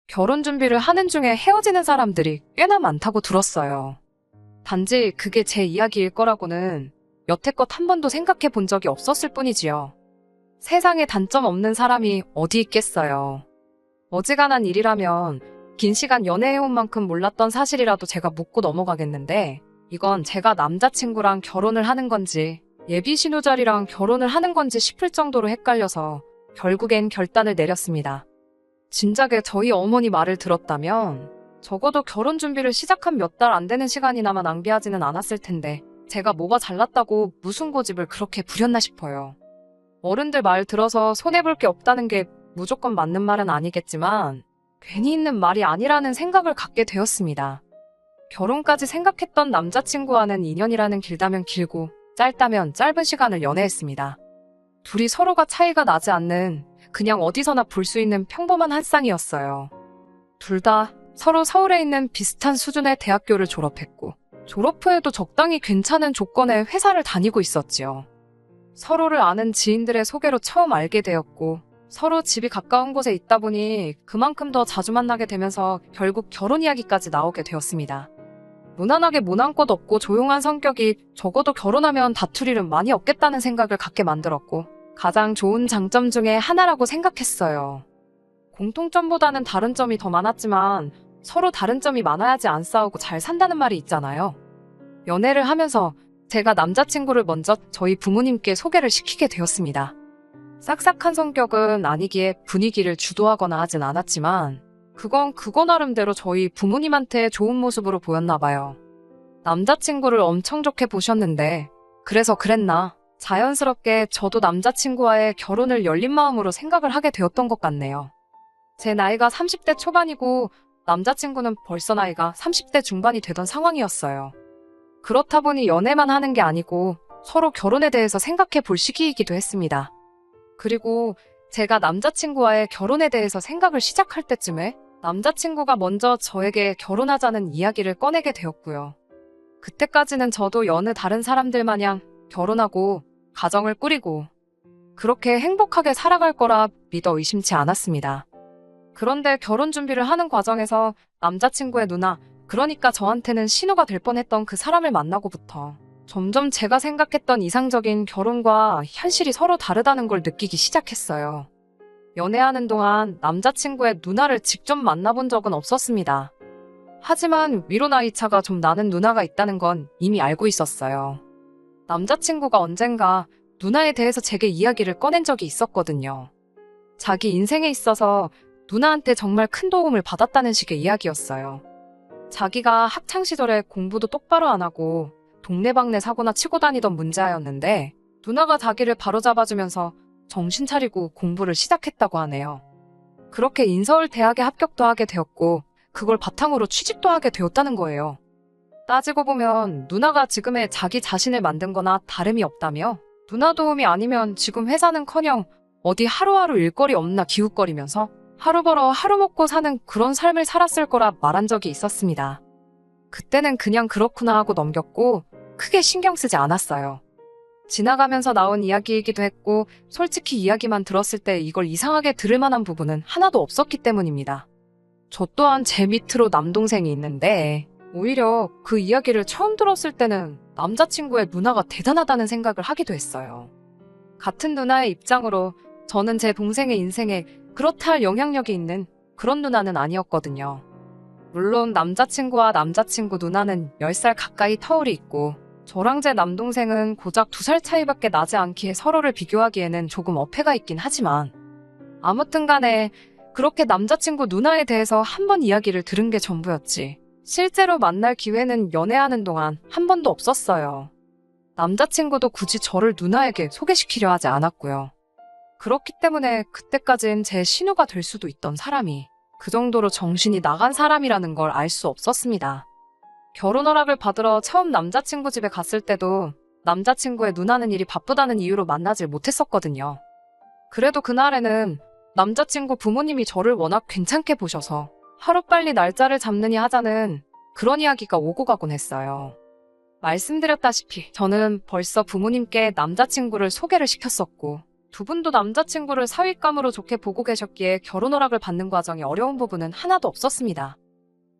결혼 준비를 하는 중에 헤어지는 사람들이 꽤나 많다고 들었어요. 단지 그게 제 이야기일 거라고는 여태껏 한 번도 생각해 본 적이 없었을 뿐이지요. 세상에 단점 없는 사람이 어디 있겠어요. 어지간한 일이라면 긴 시간 연애해온 만큼 몰랐던 사실이라도 제가 묻고 넘어가겠는데, 이건 제가 남자친구랑 결혼을 하는 건지 예비 신우자리랑 결혼을 하는 건지 싶을 정도로 헷갈려서 결국엔 결단을 내렸습니다. 진작에 저희 어머니 말을 들었다면 적어도 결혼 준비를 시작한 몇 달 안 되는 시간이나마 낭비하지는 않았을 텐데, 제가 뭐가 잘났다고 무슨 고집을 그렇게 부렸나 싶어요. 어른들 말 들어서 손해볼 게 없다는 게 무조건 맞는 말은 아니겠지만 괜히 있는 말이 아니라는 생각을 갖게 되었습니다. 결혼까지 생각했던 남자친구와는 인연이라는 길다면 길고 짧다면 짧은 시간을 연애했습니다. 둘이 서로가 차이가 나지 않는 그냥 어디서나 볼 수 있는 평범한 한 쌍이었어요. 둘 다 서로 서울에 있는 비슷한 수준의 대학교를 졸업했고, 졸업 후에도 적당히 괜찮은 조건의 회사를 다니고 있었지요. 서로를 아는 지인들의 소개로 처음 알게 되었고, 서로 집이 가까운 곳에 있다 보니 그만큼 더 자주 만나게 되면서 결국 결혼 이야기까지 나오게 되었습니다. 무난하게 모난 것 없고 조용한 성격이 적어도 결혼하면 다툴 일은 많이 없겠다는 생각을 갖게 만들었고, 가장 좋은 장점 중에 하나라고 생각했어요. 공통점보다는 다른 점이 더 많았지만 서로 다른 점이 많아야지 안 싸우고 잘 산다는 말이 있잖아요. 연애를 하면서 제가 남자친구를 먼저 저희 부모님께 소개를 시키게 되었습니다. 싹싹한 성격은 아니기에 분위기를 주도하거나 하진 않았지만 그건 그거 나름대로 저희 부모님한테 좋은 모습으로 보였나 봐요. 남자친구를 엄청 좋게 보셨는데 그래서 그랬나 자연스럽게 저도 남자친구와의 결혼을 열린 마음으로 생각을 하게 되었던 것 같네요. 제 나이가 30대 초반이고 남자친구는 벌써 나이가 30대 중반이 되던 상황이었어요. 그렇다 보니 연애만 하는 게 아니고 서로 결혼에 대해서 생각해 볼 시기이기도 했습니다. 그리고 제가 남자친구와의 결혼에 대해서 생각을 시작할 때쯤에 남자친구가 먼저 저에게 결혼하자는 이야기를 꺼내게 되었고요. 그때까지는 저도 여느 다른 사람들 마냥 결혼하고 가정을 꾸리고 그렇게 행복하게 살아갈 거라 믿어 의심치 않았습니다. 그런데 결혼 준비를 하는 과정에서 남자친구의 누나, 그러니까 저한테는 신우가 될 뻔했던 그 사람을 만나고부터 점점 제가 생각했던 이상적인 결혼과 현실이 서로 다르다는 걸 느끼기 시작했어요. 연애하는 동안 남자친구의 누나를 직접 만나본 적은 없었습니다. 하지만 위로 나이 차가 좀 나는 누나가 있다는 건 이미 알고 있었어요. 남자친구가 언젠가 누나에 대해서 제게 이야기를 꺼낸 적이 있었거든요. 자기 인생에 있어서 누나한테 정말 큰 도움을 받았다는 식의 이야기였어요. 자기가 학창시절에 공부도 똑바로 안 하고 동네방네 사고나 치고 다니던 문제아였는데 누나가 자기를 바로잡아주면서 정신 차리고 공부를 시작했다고 하네요. 그렇게 인서울 대학에 합격도 하게 되었고 그걸 바탕으로 취직도 하게 되었다는 거예요. 따지고 보면 누나가 지금의 자기 자신을 만든 거나 다름이 없다며 누나 도움이 아니면 지금 회사는커녕 어디 하루하루 일거리 없나 기웃거리면서 하루 벌어 하루 먹고 사는 그런 삶을 살았을 거라 말한 적이 있었습니다. 그때는 그냥 그렇구나 하고 넘겼고 크게 신경 쓰지 않았어요. 지나가면서 나온 이야기이기도 했고 솔직히 이야기만 들었을 때 이걸 이상하게 들을 만한 부분은 하나도 없었기 때문입니다. 저 또한 제 밑으로 남동생이 있는데 오히려 그 이야기를 처음 들었을 때는 남자친구의 누나가 대단하다는 생각을 하기도 했어요. 같은 누나의 입장으로 저는 제 동생의 인생에 그렇다 할 영향력이 있는 그런 누나는 아니었거든요. 물론 남자친구와 남자친구 누나는 10살 가까이 터울이 있고 저랑 제 남동생은 고작 2살 차이밖에 나지 않기에 서로를 비교하기에는 조금 어폐가 있긴 하지만 아무튼 간에 그렇게 남자친구 누나에 대해서 한 번 이야기를 들은 게 전부였지 실제로 만날 기회는 연애하는 동안 한 번도 없었어요. 남자친구도 굳이 저를 누나에게 소개시키려 하지 않았고요. 그렇기 때문에 그때까진 제 신우가 될 수도 있던 사람이 그 정도로 정신이 나간 사람이라는 걸 알 수 없었습니다. 결혼 허락을 받으러 처음 남자친구 집에 갔을 때도 남자친구의 누나는 일이 바쁘다는 이유로 만나질 못했었거든요. 그래도 그날에는 남자친구 부모님이 저를 워낙 괜찮게 보셔서 하루빨리 날짜를 잡느니 하자는 그런 이야기가 오고 가곤 했어요. 말씀드렸다시피 저는 벌써 부모님께 남자친구를 소개를 시켰었고 두 분도 남자친구를 사윗감으로 좋게 보고 계셨기에 결혼 허락을 받는 과정이 어려운 부분은 하나도 없었습니다.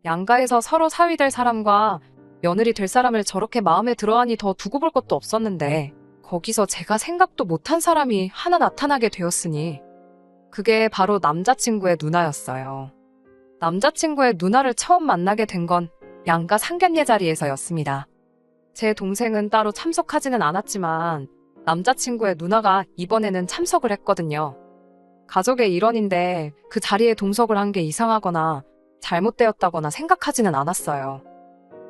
양가에서 서로 사위 될 사람과 며느리 될 사람을 저렇게 마음에 들어하니 더 두고 볼 것도 없었는데 거기서 제가 생각도 못한 사람이 하나 나타나게 되었으니 그게 바로 남자친구의 누나였어요. 남자친구의 누나를 처음 만나게 된 건 양가 상견례 자리에서였습니다. 제 동생은 따로 참석하지는 않았지만 남자친구의 누나가 이번에는 참석을 했거든요. 가족의 일원인데 그 자리에 동석을 한 게 이상하거나 잘못되었다거나 생각하지는 않았어요.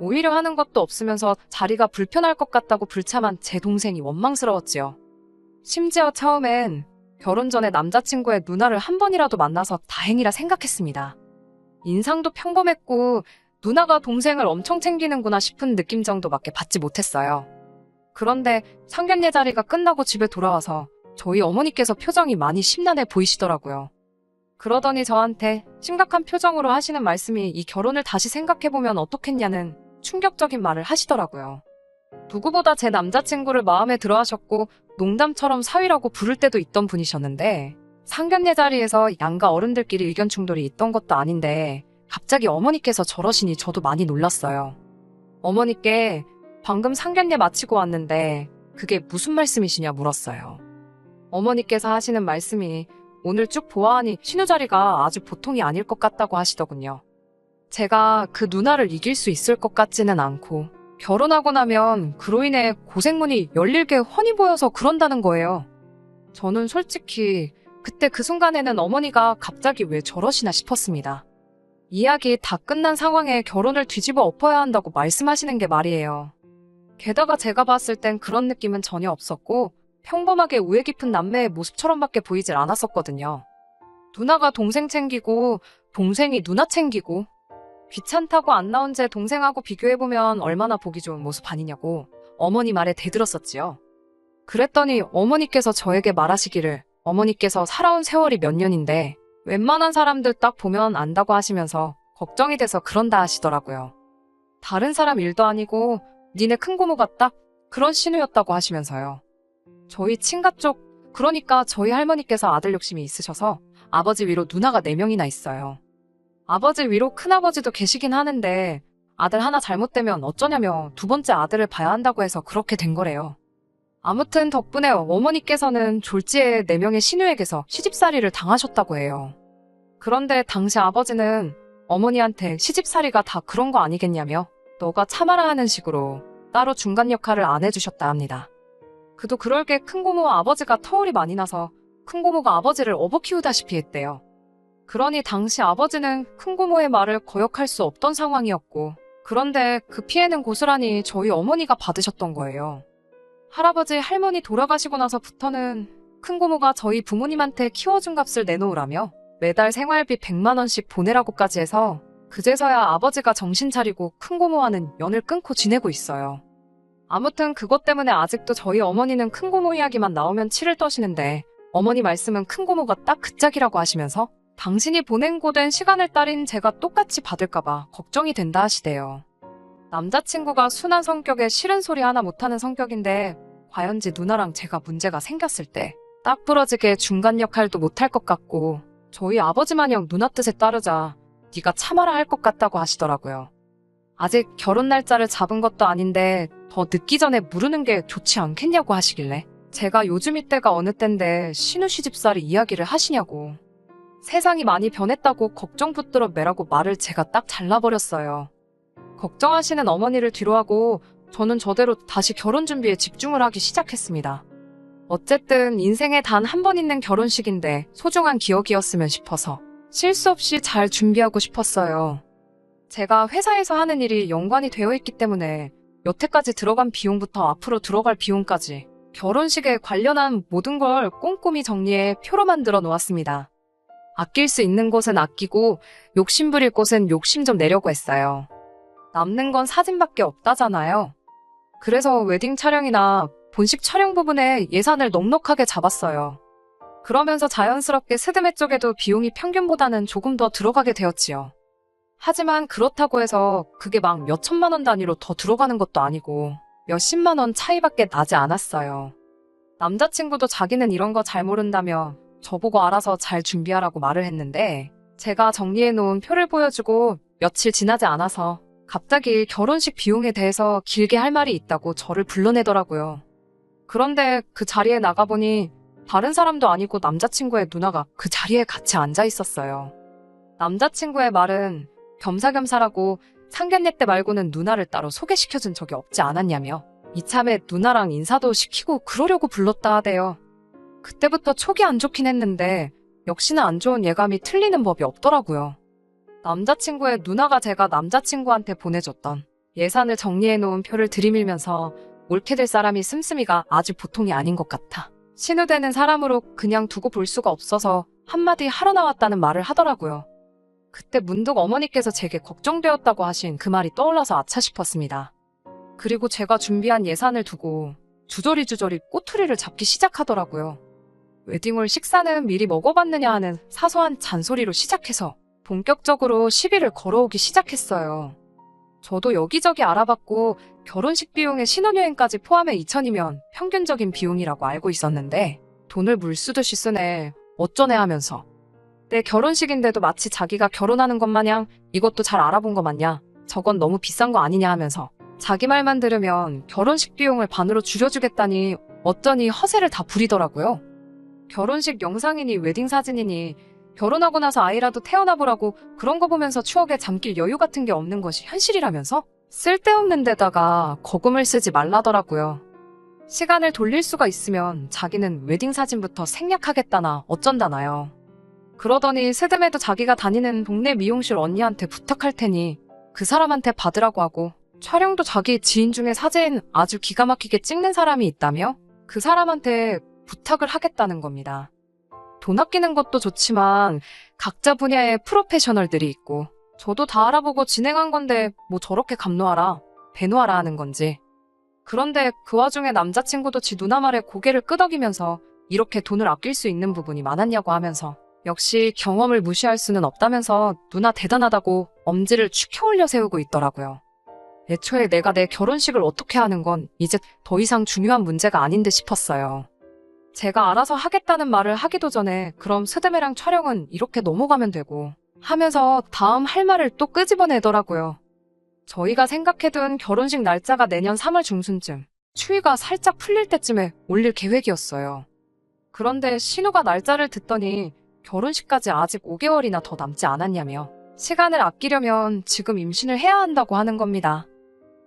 오히려 하는 것도 없으면서 자리가 불편할 것 같다고 불참한 제 동생이 원망스러웠지요. 심지어 처음엔 결혼 전에 남자친구의 누나를 한 번이라도 만나서 다행이라 생각했습니다. 인상도 평범했고 누나가 동생을 엄청 챙기는구나 싶은 느낌 정도밖에 받지 못했어요. 그런데 상견례 자리가 끝나고 집에 돌아와서 저희 어머니께서 표정이 많이 심란해 보이시더라고요. 그러더니 저한테 심각한 표정으로 하시는 말씀이 이 결혼을 다시 생각해보면 어떻겠냐는 충격적인 말을 하시더라고요. 누구보다 제 남자친구를 마음에 들어하셨고 농담처럼 사위라고 부를 때도 있던 분이셨는데 상견례 자리에서 양가 어른들끼리 의견 충돌이 있던 것도 아닌데 갑자기 어머니께서 저러시니 저도 많이 놀랐어요. 어머니께 방금 상견례 마치고 왔는데 그게 무슨 말씀이시냐 물었어요. 어머니께서 하시는 말씀이 오늘 쭉 보아하니 신우자리가 아주 보통이 아닐 것 같다고 하시더군요. 제가 그 누나를 이길 수 있을 것 같지는 않고 결혼하고 나면 그로 인해 고생문이 열릴 게 훤히 보여서 그런다는 거예요. 저는 솔직히 그때 그 순간에는 어머니가 갑자기 왜 저러시나 싶었습니다. 이야기 다 끝난 상황에 결혼을 뒤집어 엎어야 한다고 말씀하시는 게 말이에요. 게다가 제가 봤을 땐 그런 느낌은 전혀 없었고 평범하게 우애 깊은 남매의 모습처럼밖에 보이질 않았었거든요. 누나가 동생 챙기고 동생이 누나 챙기고 귀찮다고 안 나온 제 동생하고 비교해보면 얼마나 보기 좋은 모습 아니냐고 어머니 말에 대들었었지요. 그랬더니 어머니께서 저에게 말하시기를 어머니께서 살아온 세월이 몇 년인데 웬만한 사람들 딱 보면 안다고 하시면서 걱정이 돼서 그런다 하시더라고요. 다른 사람 일도 아니고 니네 큰고모가 딱 그런 신우였다고 하시면서요. 저희 친가 쪽, 그러니까 저희 할머니께서 아들 욕심이 있으셔서 아버지 위로 누나가 4명이나 있어요. 아버지 위로 큰아버지도 계시긴 하는데 아들 하나 잘못되면 어쩌냐며 두 번째 아들을 봐야 한다고 해서 그렇게 된 거래요. 아무튼 덕분에 어머니께서는 졸지에 4명의 신우에게서 시집살이를 당하셨다고 해요. 그런데 당시 아버지는 어머니한테 시집살이가 다 그런 거 아니겠냐며 너가 참아라 하는 식으로 따로 중간 역할을 안 해주셨다 합니다. 그도 그럴 게 큰고모와 아버지가 터울이 많이 나서 큰고모가 아버지를 업어 키우다시피 했대요. 그러니 당시 아버지는 큰고모의 말을 거역할 수 없던 상황이었고 그런데 그 피해는 고스란히 저희 어머니가 받으셨던 거예요. 할아버지, 할머니 돌아가시고 나서부터는 큰고모가 저희 부모님한테 키워준 값을 내놓으라며 매달 생활비 100만 원씩 보내라고까지 해서 그제서야 아버지가 정신 차리고 큰고모와는 연을 끊고 지내고 있어요. 아무튼 그것 때문에 아직도 저희 어머니는 큰고모 이야기만 나오면 치를 떠시는데 어머니 말씀은 큰고모가 딱 그 짝이라고 하시면서 당신이 보낸고된 시간을 딸인 제가 똑같이 받을까봐 걱정이 된다 하시대요. 남자친구가 순한 성격에 싫은 소리 하나 못하는 성격인데 과연지 누나랑 제가 문제가 생겼을 때 딱 부러지게 중간 역할도 못할 것 같고 저희 아버지 마냥 누나 뜻에 따르자 네가 참아라 할 것 같다고 하시더라고요. 아직 결혼 날짜를 잡은 것도 아닌데 더 늦기 전에 무르는 게 좋지 않겠냐고 하시길래 제가 요즘 이때가 어느 땐데 신우 시집살이 이야기를 하시냐고 세상이 많이 변했다고 걱정 붙들어 매라고 말을 제가 딱 잘라버렸어요. 걱정하시는 어머니를 뒤로하고 저는 저대로 다시 결혼 준비에 집중을 하기 시작했습니다. 어쨌든 인생에 단 한 번 있는 결혼식인데 소중한 기억이었으면 싶어서 실수 없이 잘 준비하고 싶었어요. 제가 회사에서 하는 일이 연관이 되어 있기 때문에 여태까지 들어간 비용부터 앞으로 들어갈 비용까지 결혼식에 관련한 모든 걸 꼼꼼히 정리해 표로 만들어 놓았습니다. 아낄 수 있는 곳은 아끼고 욕심 부릴 곳은 욕심 좀 내려고 했어요. 남는 건 사진밖에 없다잖아요. 그래서 웨딩 촬영이나 본식 촬영 부분에 예산을 넉넉하게 잡았어요. 그러면서 자연스럽게 스드메 쪽에도 비용이 평균보다는 조금 더 들어가게 되었지요. 하지만 그렇다고 해서 그게 막 몇천만 원 단위로 더 들어가는 것도 아니고 몇십만 원 차이밖에 나지 않았어요. 남자친구도 자기는 이런 거 잘 모른다며 저보고 알아서 잘 준비하라고 말을 했는데 제가 정리해놓은 표를 보여주고 며칠 지나지 않아서 갑자기 결혼식 비용에 대해서 길게 할 말이 있다고 저를 불러내더라고요. 그런데 그 자리에 나가보니 다른 사람도 아니고 남자친구의 누나가 그 자리에 같이 앉아 있었어요. 남자친구의 말은 겸사겸사라고 상견례 때 말고는 누나를 따로 소개시켜준 적이 없지 않았냐며 이참에 누나랑 인사도 시키고 그러려고 불렀다 하대요. 그때부터 촉이 안 좋긴 했는데 역시나 안 좋은 예감이 틀리는 법이 없더라고요. 남자친구의 누나가 제가 남자친구한테 보내줬던 예산을 정리해놓은 표를 들이밀면서 옳게 될 사람이 씀씀이가 아주 보통이 아닌 것 같아. 신우되는 사람으로 그냥 두고 볼 수가 없어서 한마디 하러 나왔다는 말을 하더라고요. 그때 문득 어머니께서 제게 걱정되었다고 하신 그 말이 떠올라서 아차 싶었습니다. 그리고 제가 준비한 예산을 두고 주저리 꼬투리를 잡기 시작하더라고요. 웨딩홀 식사는 미리 먹어봤느냐 하는 사소한 잔소리로 시작해서 본격적으로 시비를 걸어오기 시작했어요. 저도 여기저기 알아봤고 결혼식 비용에 신혼여행까지 포함해 2천이면 평균적인 비용이라고 알고 있었는데 돈을 물쓰듯이 쓰네 어쩌네 하면서 내 결혼식인데도 마치 자기가 결혼하는 것 마냥 이것도 잘 알아본 것 같냐 저건 너무 비싼 거 아니냐 하면서 자기 말만 들으면 결혼식 비용을 반으로 줄여주겠다니 어쩌니 허세를 다 부리더라고요. 결혼식 영상이니 웨딩 사진이니 결혼하고 나서 아이라도 태어나보라고 그런 거 보면서 추억에 잠길 여유 같은 게 없는 것이 현실이라면서 쓸데없는 데다가 거금을 쓰지 말라더라고요. 시간을 돌릴 수가 있으면 자기는 웨딩 사진부터 생략하겠다나 어쩐다나요. 그러더니 스드메도 자기가 다니는 동네 미용실 언니한테 부탁할 테니 그 사람한테 받으라고 하고 촬영도 자기 지인 중에 사진 아주 기가 막히게 찍는 사람이 있다며 그 사람한테 부탁을 하겠다는 겁니다. 돈 아끼는 것도 좋지만 각자 분야에 프로페셔널들이 있고 저도 다 알아보고 진행한 건데 뭐 저렇게 감노하라, 배노하라 하는 건지. 그런데 그 와중에 남자친구도 지 누나 말에 고개를 끄덕이면서 이렇게 돈을 아낄 수 있는 부분이 많았냐고 하면서 역시 경험을 무시할 수는 없다면서 누나 대단하다고 엄지를 축혀 올려 세우고 있더라고요. 애초에 내가 내 결혼식을 어떻게 하는 건 이제 더 이상 중요한 문제가 아닌 듯 싶었어요. 제가 알아서 하겠다는 말을 하기도 전에 그럼 스드메랑 촬영은 이렇게 넘어가면 되고 하면서 다음 할 말을 또 끄집어내더라고요. 저희가 생각해둔 결혼식 날짜가 내년 3월 중순쯤 추위가 살짝 풀릴 때쯤에 올릴 계획이었어요. 그런데 신우가 날짜를 듣더니 결혼식까지 아직 5개월이나 더 남지 않았냐며 시간을 아끼려면 지금 임신을 해야 한다고 하는 겁니다.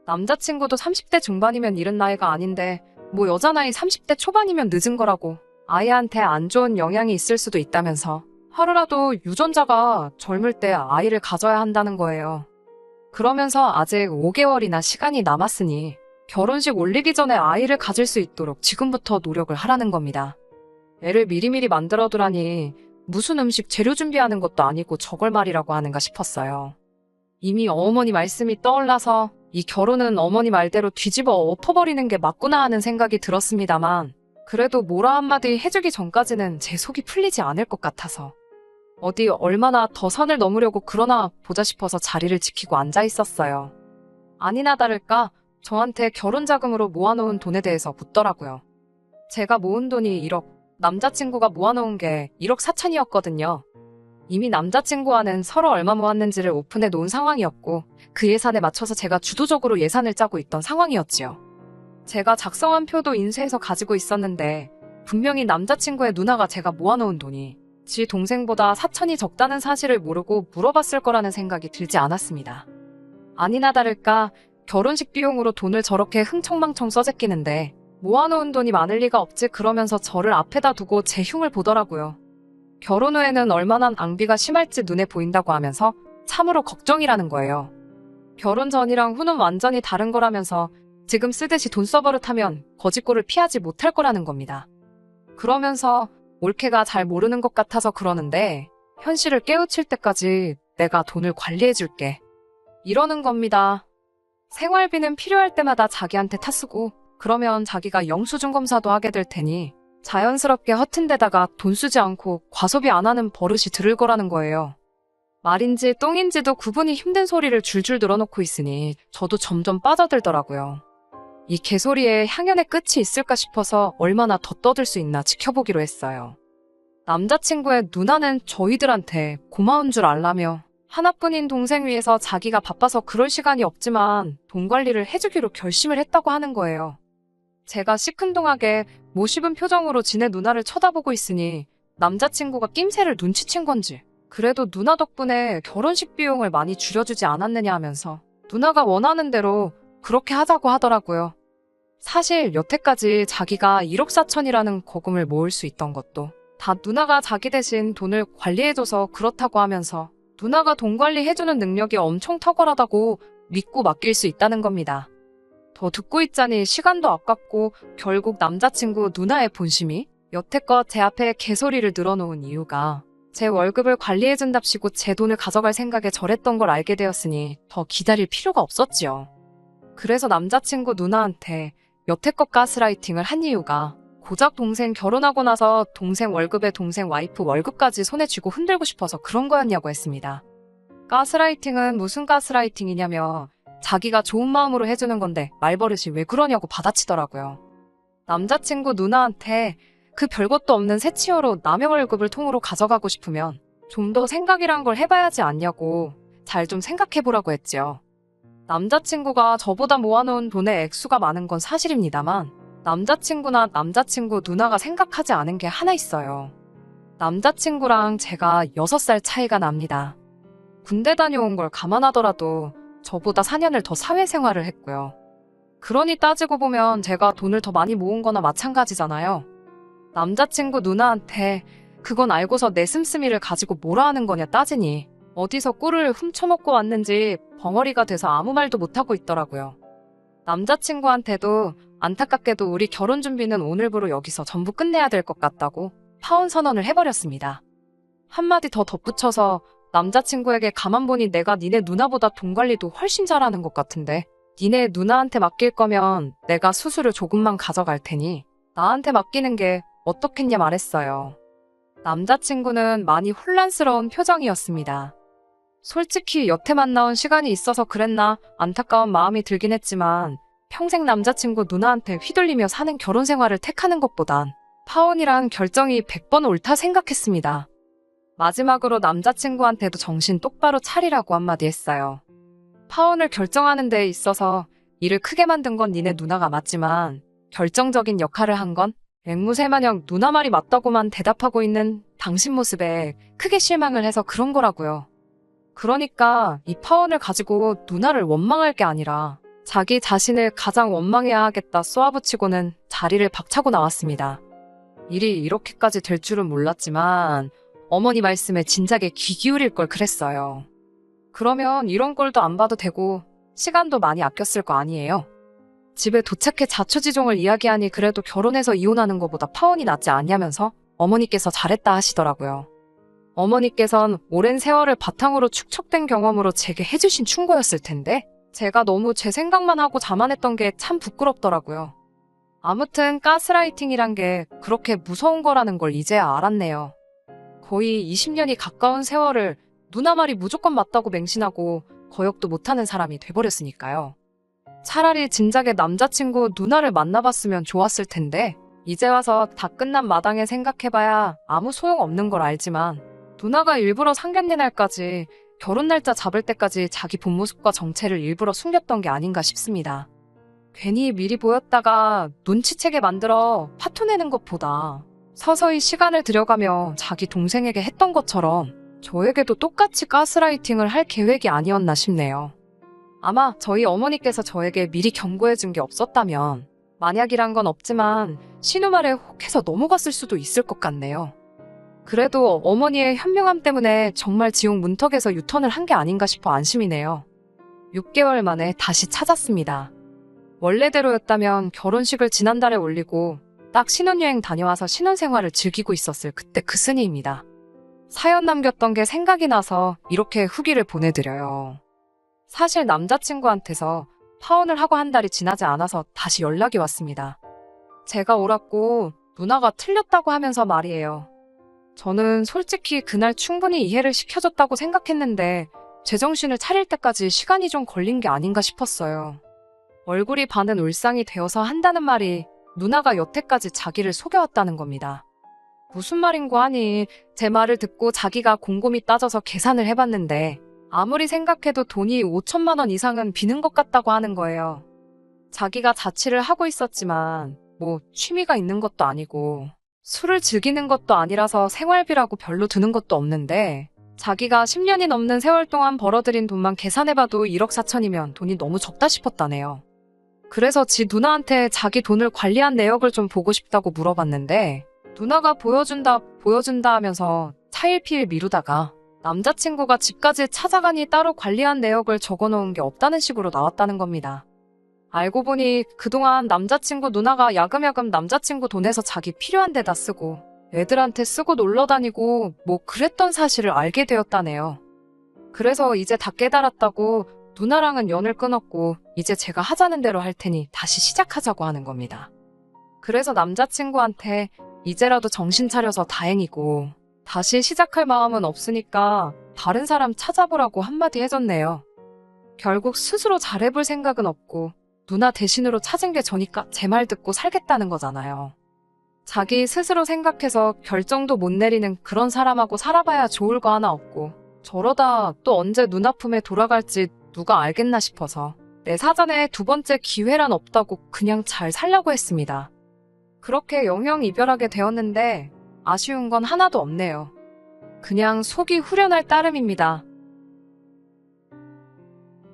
남자친구도 30대 중반이면 이른 나이가 아닌데 뭐 여자 나이 30대 초반이면 늦은 거라고 아이한테 안 좋은 영향이 있을 수도 있다면서 하루라도 유전자가 젊을 때 아이를 가져야 한다는 거예요. 그러면서 아직 5개월이나 시간이 남았으니 결혼식 올리기 전에 아이를 가질 수 있도록 지금부터 노력을 하라는 겁니다. 애를 미리미리 만들어두라니 무슨 음식 재료 준비하는 것도 아니고 저걸 말이라고 하는가 싶었어요. 이미 어머니 말씀이 떠올라서 이 결혼은 어머니 말대로 뒤집어 엎어버리는 게 맞구나 하는 생각이 들었습니다만 그래도 뭐라 한마디 해주기 전까지는 제 속이 풀리지 않을 것 같아서 어디 얼마나 더 선을 넘으려고 그러나 보자 싶어서 자리를 지키고 앉아 있었어요. 아니나 다를까 저한테 결혼 자금으로 모아놓은 돈에 대해서 묻더라고요. 제가 모은 돈이 1억, 남자친구가 모아놓은 게 1억 4천이었거든요. 이미 남자친구와는 서로 얼마 모았는지를 오픈해 놓은 상황이었고 그 예산에 맞춰서 제가 주도적으로 예산을 짜고 있던 상황이었지요. 제가 작성한 표도 인쇄해서 가지고 있었는데 분명히 남자친구의 누나가 제가 모아놓은 돈이 지 동생보다 4천이 적다는 사실을 모르고 물어봤을 거라는 생각이 들지 않았습니다. 아니나 다를까 결혼식 비용으로 돈을 저렇게 흥청망청 써제끼는데 모아놓은 돈이 많을 리가 없지 그러면서 저를 앞에다 두고 제 흉을 보더라고요. 결혼 후에는 얼마나 낭비가 심할지 눈에 보인다고 하면서 참으로 걱정이라는 거예요. 결혼 전이랑 후는 완전히 다른 거라면서 지금 쓰듯이 돈 써버릇하면 거짓골을 피하지 못할 거라는 겁니다. 그러면서 올케가 잘 모르는 것 같아서 그러는데 현실을 깨우칠 때까지 내가 돈을 관리해줄게. 이러는 겁니다. 생활비는 필요할 때마다 자기한테 타쓰고 그러면 자기가 영수증 검사도 하게 될 테니 자연스럽게 허튼 데다가 돈 쓰지 않고 과소비 안 하는 버릇이 들을 거라는 거예요. 말인지 똥인지도 구분이 힘든 소리를 줄줄 늘어놓고 있으니 저도 점점 빠져들더라고요. 이 개소리에 향연의 끝이 있을까 싶어서 얼마나 더 떠들 수 있나 지켜보기로 했어요. 남자친구의 누나는 저희들한테 고마운 줄 알라며 하나뿐인 동생 위해서 자기가 바빠서 그럴 시간이 없지만 돈 관리를 해주기로 결심을 했다고 하는 거예요. 제가 시큰둥하게 모시분 표정으로 지네 누나를 쳐다보고 있으니 남자친구가 낌새를 눈치챈 건지 그래도 누나 덕분에 결혼식 비용을 많이 줄여주지 않았느냐 하면서 누나가 원하는 대로 그렇게 하자고 하더라고요. 사실 여태까지 자기가 1억 4천이라는 거금을 모을 수 있던 것도 다 누나가 자기 대신 돈을 관리해줘서 그렇다고 하면서 누나가 돈 관리해주는 능력이 엄청 탁월하다고 믿고 맡길 수 있다는 겁니다. 더 듣고 있자니 시간도 아깝고 결국 남자친구 누나의 본심이 여태껏 제 앞에 개소리를 늘어놓은 이유가 제 월급을 관리해준답시고 제 돈을 가져갈 생각에 저랬던 걸 알게 되었으니 더 기다릴 필요가 없었지요. 그래서 남자친구 누나한테 여태껏 가스라이팅을 한 이유가 고작 동생 결혼하고 나서 동생 월급에 동생 와이프 월급까지 손에 쥐고 흔들고 싶어서 그런 거였냐고 했습니다. 가스라이팅은 무슨 가스라이팅이냐며 자기가 좋은 마음으로 해주는 건데 말버릇이 왜 그러냐고 받아치더라고요. 남자친구 누나한테 그 별것도 없는 새치어로 남의 월급을 통으로 가져가고 싶으면 좀 더 생각이란 걸 해봐야지 않냐고 잘 좀 생각해보라고 했지요. 남자친구가 저보다 모아놓은 돈의 액수가 많은 건 사실입니다만 남자친구나 남자친구 누나가 생각하지 않은 게 하나 있어요. 남자친구랑 제가 6살 차이가 납니다. 군대 다녀온 걸 감안하더라도 저보다 4년을 더 사회생활을 했고요. 그러니 따지고 보면 제가 돈을 더 많이 모은 거나 마찬가지잖아요. 남자친구 누나한테 그건 알고서 내 씀씀이를 가지고 뭐라 하는 거냐 따지니 어디서 꿀을 훔쳐먹고 왔는지 벙어리가 돼서 아무 말도 못하고 있더라고요. 남자친구한테도 안타깝게도 우리 결혼 준비는 오늘부로 여기서 전부 끝내야 될 것 같다고 파혼 선언을 해버렸습니다. 한마디 더 덧붙여서 남자친구에게 가만 보니 내가 니네 누나보다 돈 관리도 훨씬 잘하는 것 같은데 니네 누나한테 맡길 거면 내가 수수료 조금만 가져갈 테니 나한테 맡기는 게 어떻겠냐 말했어요. 남자친구는 많이 혼란스러운 표정이었습니다. 솔직히 여태 만나온 시간이 있어서 그랬나 안타까운 마음이 들긴 했지만 평생 남자친구 누나한테 휘둘리며 사는 결혼 생활을 택하는 것보단 파혼이란 결정이 100번 옳다 생각했습니다. 마지막으로 남자친구한테도 정신 똑바로 차리라고 한마디 했어요. 파혼을 결정하는 데 있어서 일을 크게 만든 건 니네 누나가 맞지만 결정적인 역할을 한 건 앵무새마냥 누나 말이 맞다고만 대답하고 있는 당신 모습에 크게 실망을 해서 그런 거라고요. 그러니까 이 파혼을 가지고 누나를 원망할 게 아니라 자기 자신을 가장 원망해야 하겠다 쏘아붙이고는 자리를 박차고 나왔습니다. 일이 이렇게까지 될 줄은 몰랐지만 어머니 말씀에 진작에 귀 기울일 걸 그랬어요. 그러면 이런 꼴도 안 봐도 되고 시간도 많이 아꼈을 거 아니에요. 집에 도착해 자초지종을 이야기하니 그래도 결혼해서 이혼하는 것보다 파혼이 낫지 않냐면서 어머니께서 잘했다 하시더라고요. 어머니께선 오랜 세월을 바탕으로 축적된 경험으로 제게 해주신 충고였을 텐데 제가 너무 제 생각만 하고 자만했던 게 참 부끄럽더라고요. 아무튼 가스라이팅이란 게 그렇게 무서운 거라는 걸 이제야 알았네요. 거의 20년이 가까운 세월을 누나 말이 무조건 맞다고 맹신하고 거역도 못하는 사람이 돼버렸으니까요. 차라리 진작에 남자친구 누나를 만나봤으면 좋았을 텐데 이제 와서 다 끝난 마당에 생각해봐야 아무 소용없는 걸 알지만 누나가 일부러 상견례 날까지 결혼 날짜 잡을 때까지 자기 본 모습과 정체를 일부러 숨겼던 게 아닌가 싶습니다. 괜히 미리 보였다가 눈치채게 만들어 파토내는 것보다 서서히 시간을 들여가며 자기 동생에게 했던 것처럼 저에게도 똑같이 가스라이팅을 할 계획이 아니었나 싶네요. 아마 저희 어머니께서 저에게 미리 경고해준 게 없었다면 만약이란 건 없지만 신우 말에 혹해서 넘어갔을 수도 있을 것 같네요. 그래도 어머니의 현명함 때문에 정말 지옥 문턱에서 유턴을 한 게 아닌가 싶어 안심이네요. 6개월 만에 다시 찾았습니다. 원래대로였다면 결혼식을 지난달에 올리고 딱 신혼여행 다녀와서 신혼생활을 즐기고 있었을 그때 그 스니입니다. 사연 남겼던 게 생각이 나서 이렇게 후기를 보내드려요. 사실 남자친구한테서 파혼을 하고 한 달이 지나지 않아서 다시 연락이 왔습니다. 제가 옳았고 누나가 틀렸다고 하면서 말이에요. 저는 솔직히 그날 충분히 이해를 시켜줬다고 생각했는데 제정신을 차릴 때까지 시간이 좀 걸린 게 아닌가 싶었어요. 얼굴이 반은 울상이 되어서 한다는 말이 누나가 여태까지 자기를 속여왔다는 겁니다. 무슨 말인고 하니 제 말을 듣고 자기가 곰곰이 따져서 계산을 해봤는데 아무리 생각해도 돈이 5천만 원 이상은 비는 것 같다고 하는 거예요. 자기가 자취를 하고 있었지만 뭐 취미가 있는 것도 아니고 술을 즐기는 것도 아니라서 생활비라고 별로 드는 것도 없는데 자기가 10년이 넘는 세월 동안 벌어들인 돈만 계산해봐도 1억 4천이면 돈이 너무 적다 싶었다네요. 그래서 지 누나한테 자기 돈을 관리한 내역을 좀 보고 싶다고 물어봤는데 누나가 보여준다 하면서 차일피일 미루다가 남자친구가 집까지 찾아가니 따로 관리한 내역을 적어놓은 게 없다는 식으로 나왔다는 겁니다. 알고 보니 그동안 남자친구 누나가 야금야금 남자친구 돈에서 자기 필요한 데다 쓰고 애들한테 쓰고 놀러 다니고 뭐 그랬던 사실을 알게 되었다네요. 그래서 이제 다 깨달았다고 누나랑은 연을 끊었고 이제 제가 하자는 대로 할 테니 다시 시작하자고 하는 겁니다. 그래서 남자친구한테 이제라도 정신 차려서 다행이고 다시 시작할 마음은 없으니까 다른 사람 찾아보라고 한마디 해줬네요. 결국 스스로 잘해볼 생각은 없고 누나 대신으로 찾은 게 저니까 제 말 듣고 살겠다는 거잖아요. 자기 스스로 생각해서 결정도 못 내리는 그런 사람하고 살아봐야 좋을 거 하나 없고 저러다 또 언제 누나 품에 돌아갈지 누가 알겠나 싶어서 내 사전에 두 번째 기회란 없다고 그냥 잘 살려고 했습니다. 그렇게 영영 이별하게 되었는데 아쉬운 건 하나도 없네요. 그냥 속이 후련할 따름입니다.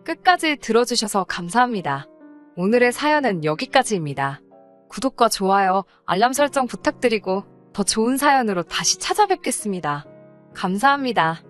끝까지 들어주셔서 감사합니다. 오늘의 사연은 여기까지입니다. 구독과 좋아요, 알람 설정 부탁드리고 더 좋은 사연으로 다시 찾아뵙겠습니다. 감사합니다.